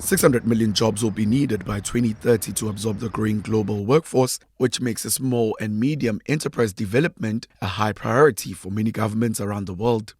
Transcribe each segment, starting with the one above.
600 million jobs will be needed by 2030 to absorb the growing global workforce, which makes small and medium enterprise development a high priority for many governments around the world.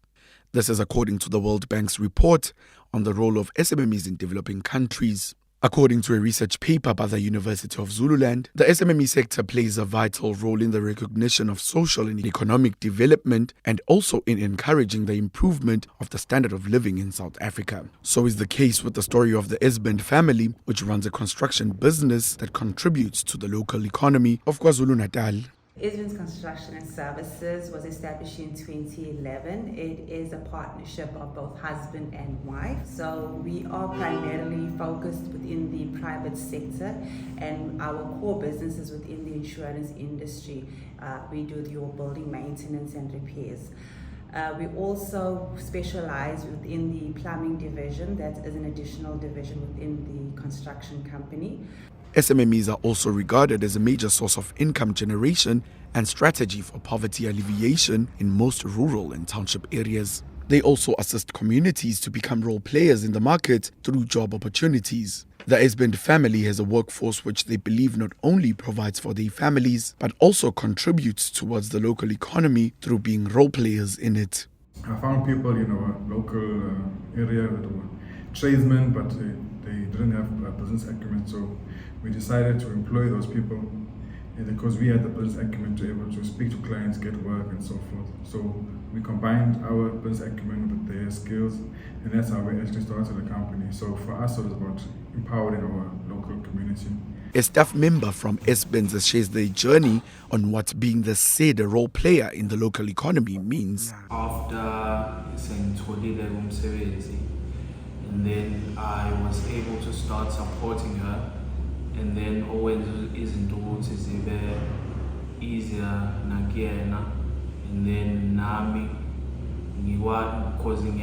This is according to the World Bank's report on the role of SMMEs in developing countries. According to a research paper by the University of Zululand, the SMME sector plays a vital role in the recognition of social and economic development and also in encouraging the improvement of the standard of living in South Africa. So is the case with the story of the Esband family, which runs a construction business that contributes to the local economy of KwaZulu-Natal. Esband's Construction and Services was established in 2011. It is a partnership of both husband and wife. So we are primarily focused within the private sector, and our core business is within the insurance industry. We do your building maintenance and repairs. We also specialize within the plumbing division. That is an additional division within the construction company. SMMEs are also regarded as a major source of income generation and strategy for poverty alleviation in most rural and township areas. They also assist communities to become role players in the market through job opportunities. The Esband family has a workforce which they believe not only provides for their families, but also contributes towards the local economy through being role players in it. I found people in our local area that were tradesmen, but they didn't have a business acumen, so we decided to employ those people because we had the business acumen to be able to speak to clients, get work, and so forth. So we combined our business acumen with their skills, and that's how we actually started the company. So for us, it was about empowering our local community. A staff member from Esband shares their journey on what being the said role player in the local economy means. After and then I was able to start supporting her, and then always isn't towards is easier nakuyena, and then nami causing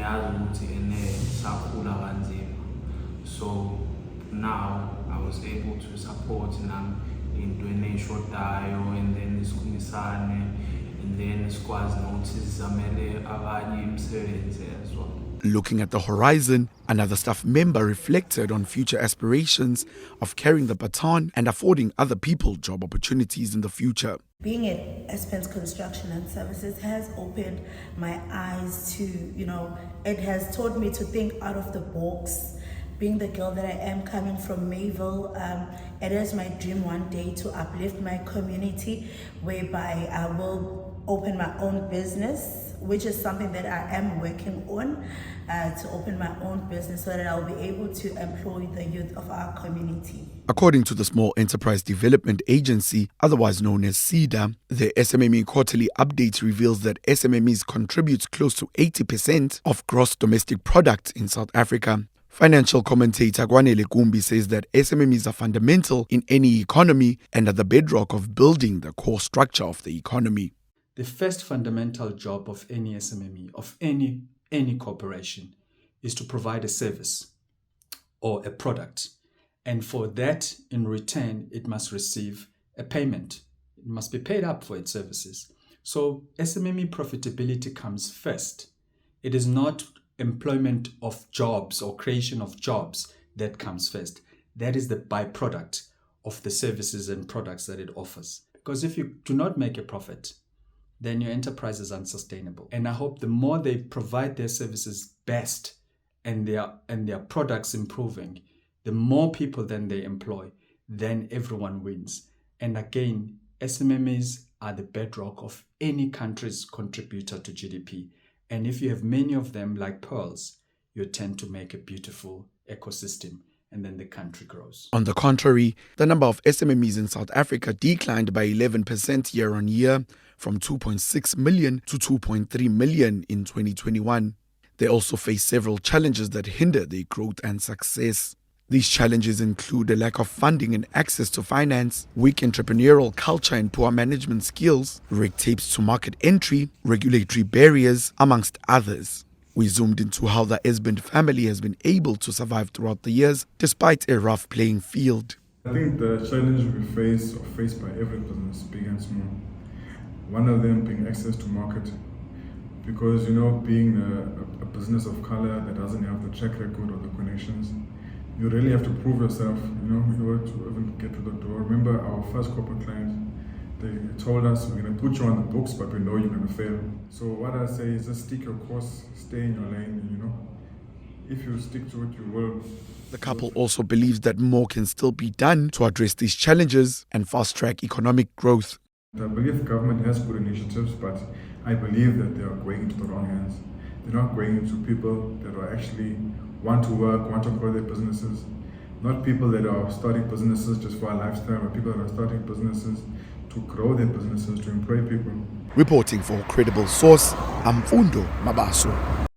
sakhula kanzima. So now I was able to support nam into eshodayo, and then isikunisane, and then sikwazi nokuthi sizamele abanye imisebenzi as well. Looking at the horizon, another staff member reflected on future aspirations of carrying the baton and affording other people job opportunities in the future. Being at Esband's Construction and Services has opened my eyes to, it has taught me to think out of the box. Being the girl that I am, coming from Mayville, it is my dream one day to uplift my community, whereby I will open my own business, which is something that I am working on, to open my own business so that I'll be able to employ the youth of our community. According to the Small Enterprise Development Agency, otherwise known as SEDA, the SMME quarterly update reveals that SMMEs contribute close to 80% of gross domestic product in South Africa. Financial commentator Kwanele Kumbi says that SMMEs are fundamental in any economy and are the bedrock of building the core structure of the economy. The first fundamental job of any SMME, of any corporation, is to provide a service or a product. And for that, in return, it must receive a payment. It must be paid up for its services. So SMME profitability comes first. It is not employment of jobs or creation of jobs that comes first. That is the byproduct of the services and products that it offers. Because if you do not make a profit, then your enterprise is unsustainable. And I hope the more they provide their services best and their products improving, the more people then they employ, then everyone wins. And again, SMMEs are the bedrock of any country's contributor to GDP. And if you have many of them like pearls, you tend to make a beautiful ecosystem, and then the country grows. On the contrary, the number of SMMEs in South Africa declined by 11% year on year, from 2.6 million to 2.3 million in 2021. They also face several challenges that hinder their growth and success. These challenges include a lack of funding and access to finance, weak entrepreneurial culture and poor management skills, red tapes to market entry, regulatory barriers, amongst others. We zoomed into how the Esband family has been able to survive throughout the years despite a rough playing field. I think the challenge we face or faced by every business, big and small, one of them being access to market. Because being a business of color that doesn't have the track record or the connections, you really have to prove yourself, in order to even get to the door. Remember our first corporate client, they told us, we're going to put you on the books, but we know you're going to fail. So what I say is just stick your course, stay in your lane, and if you stick to it, you will. The couple also believes that more can still be done to address these challenges and fast-track economic growth. I believe the government has good initiatives, but I believe that they are going into the wrong hands. They're not going into people that are actually want to work, want to grow their businesses. Not people that are starting businesses just for a lifestyle, but people that are starting businesses to grow their businesses, to employ people. Reporting for a credible source, I'm Fundo Mabaso.